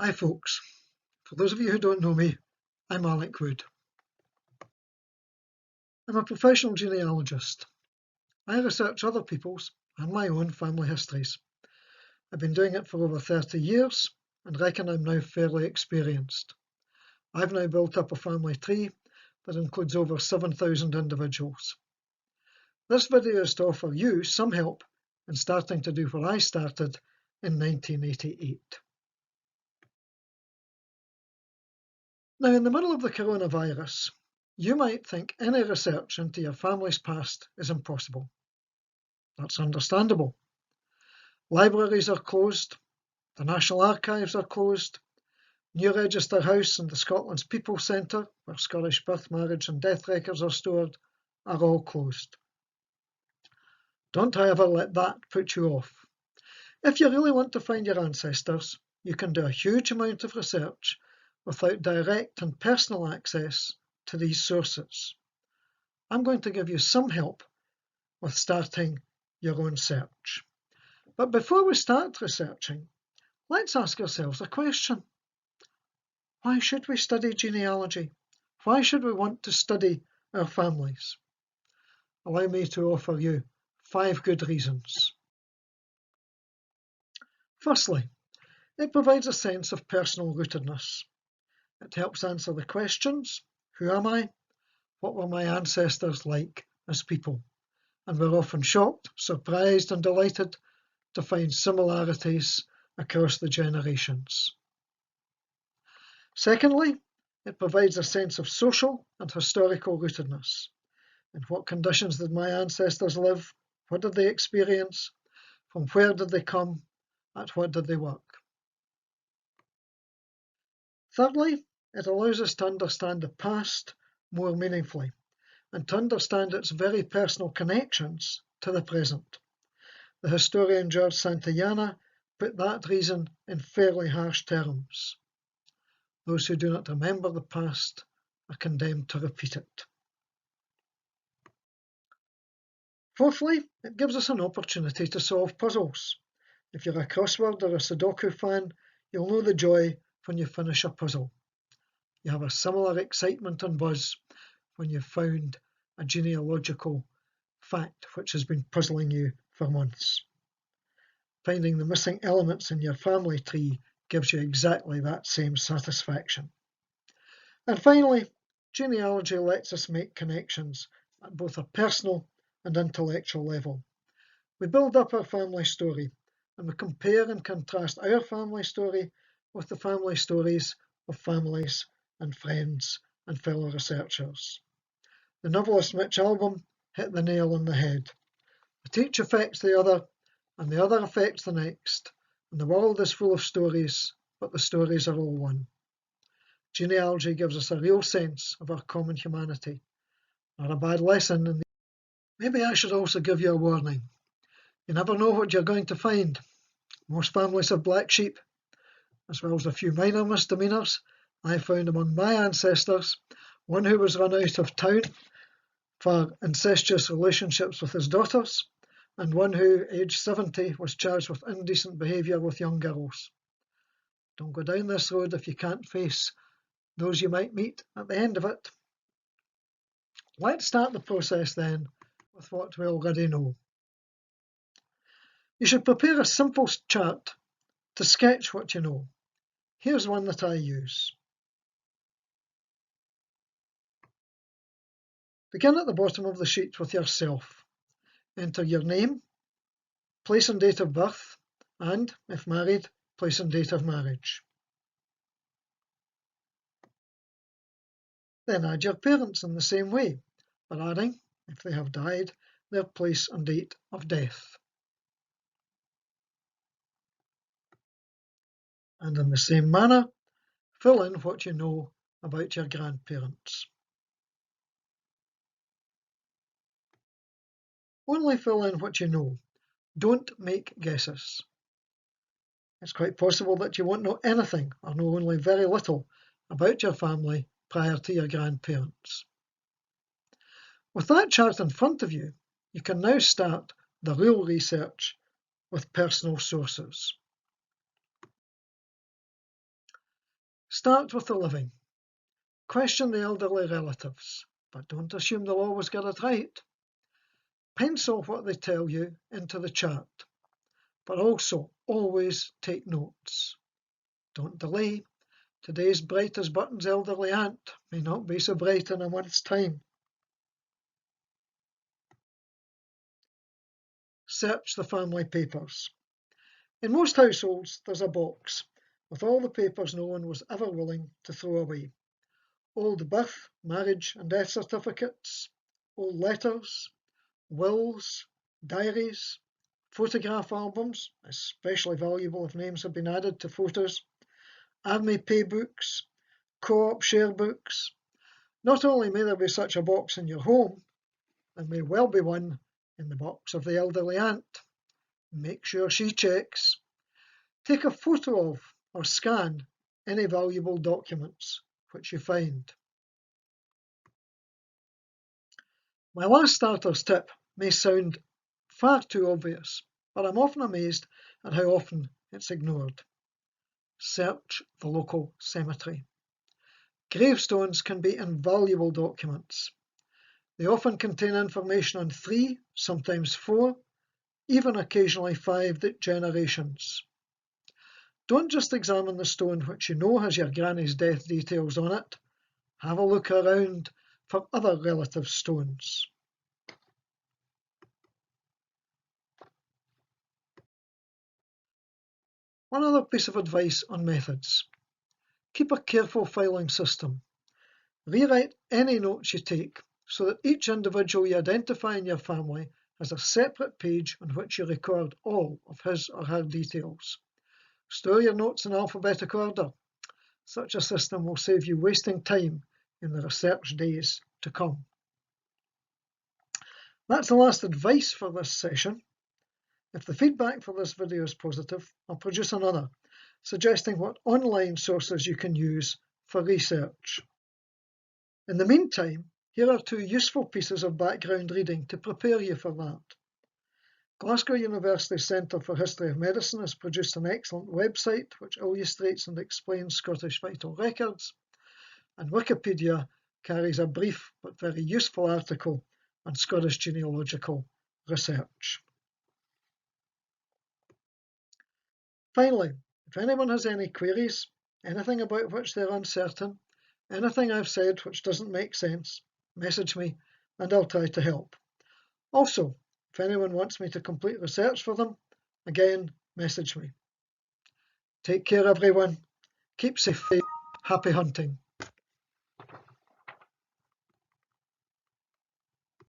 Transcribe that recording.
Hi folks, for those of you who don't know me, I'm Alec Wood. I'm a professional genealogist. I research other people's and my own family histories. I've been doing it for over 30 years and reckon I'm now fairly experienced. I've now built up a family tree that includes over 7,000 individuals. This video is to offer you some help in starting to do what I started in 1988. Now, in the middle of the coronavirus, you might think any research into your family's past is impossible. That's understandable. Libraries are closed, the National Archives are closed, New Register House and the Scotland's People Centre, where Scottish birth, marriage and death records are stored, are all closed. Don't, however, let that put you off. If you really want to find your ancestors, you can do a huge amount of research without direct and personal access to these sources. I'm going to give you some help with starting your own search. But before we start researching, let's ask ourselves a question. Why should we study genealogy? Why should we want to study our families? Allow me to offer you 5 good reasons. Firstly, it provides a sense of personal rootedness. It helps answer the questions: who am I? What were my ancestors like as people? And we're often shocked, surprised and delighted to find similarities across the generations. Secondly, it provides a sense of social and historical rootedness. In what conditions did my ancestors live? What did they experience? From where did they come? At what did they work? Thirdly, it allows us to understand the past more meaningfully and to understand its very personal connections to the present. The historian George Santayana put that reason in fairly harsh terms. Those who do not remember the past are condemned to repeat it. Fourthly, it gives us an opportunity to solve puzzles. If you're a crossword or a Sudoku fan, you'll know the joy when you finish a puzzle. You have a similar excitement and buzz when you've found a genealogical fact which has been puzzling you for months. Finding the missing elements in your family tree gives you exactly that same satisfaction. And finally, genealogy lets us make connections at both a personal and intellectual level. We build up our family story and we compare and contrast our family story with the family stories of families and friends and fellow researchers. The novelist Mitch Albom hit the nail on the head. But each affects the other, and the other affects the next, and the world is full of stories, but the stories are all one. Genealogy gives us a real sense of our common humanity. Not a bad lesson. Maybe I should also give you a warning. You never know what you're going to find. Most families have black sheep, as well as a few minor misdemeanors. I found among my ancestors one who was run out of town for incestuous relationships with his daughters, and one who, aged 70, was charged with indecent behaviour with young girls. Don't go down this road if you can't face those you might meet at the end of it. Let's start the process then with what we already know. You should prepare a simple chart to sketch what you know. Here's one that I use. Begin at the bottom of the sheet with yourself. Enter your name, place and date of birth, and, if married, place and date of marriage. Then add your parents in the same way, by adding, if they have died, their place and date of death. And in the same manner, fill in what you know about your grandparents. Only fill in what you know. Don't make guesses. It's quite possible that you won't know anything or know only very little about your family prior to your grandparents. With that chart in front of you, you can now start the real research with personal sources. Start with the living. Question the elderly relatives, but don't assume they'll always get it right. Pencil what they tell you into the chart, but also always take notes. Don't delay. Today's bright as buttons elderly aunt may not be so bright in a month's time. Search the family papers. In most households, there's a box with all the papers no one was ever willing to throw away. Old birth, marriage and death certificates, old letters, wills, diaries, photograph albums, especially valuable if names have been added to photos, army pay books, co-op share books. Not only may there be such a box in your home, there may well be one in the box of the elderly aunt. Make sure she checks. Take a photo of or scan any valuable documents which you find. My last starter's tip may sound far too obvious, but I'm often amazed at how often it's ignored. Search the local cemetery. Gravestones can be invaluable documents. They often contain information on 3, sometimes 4, even occasionally 5 generations. Don't just examine the stone which you know has your granny's death details on it. Have a look around for other relative stones. One other piece of advice on methods. Keep a careful filing system. Rewrite any notes you take so that each individual you identify in your family has a separate page on which you record all of his or her details. Store your notes in alphabetic order. Such a system will save you wasting time in the research days to come. That's the last advice for this session. If the feedback for this video is positive, I'll produce another, suggesting what online sources you can use for research. In the meantime, here are 2 useful pieces of background reading to prepare you for that. Glasgow University Centre for History of Medicine has produced an excellent website which illustrates and explains Scottish vital records, and Wikipedia carries a brief but very useful article on Scottish genealogical research. Finally, if anyone has any queries, anything about which they're uncertain, anything I've said which doesn't make sense, message me and I'll try to help. Also, if anyone wants me to complete research for them, again, message me. Take care, everyone. Keep safe. Happy hunting.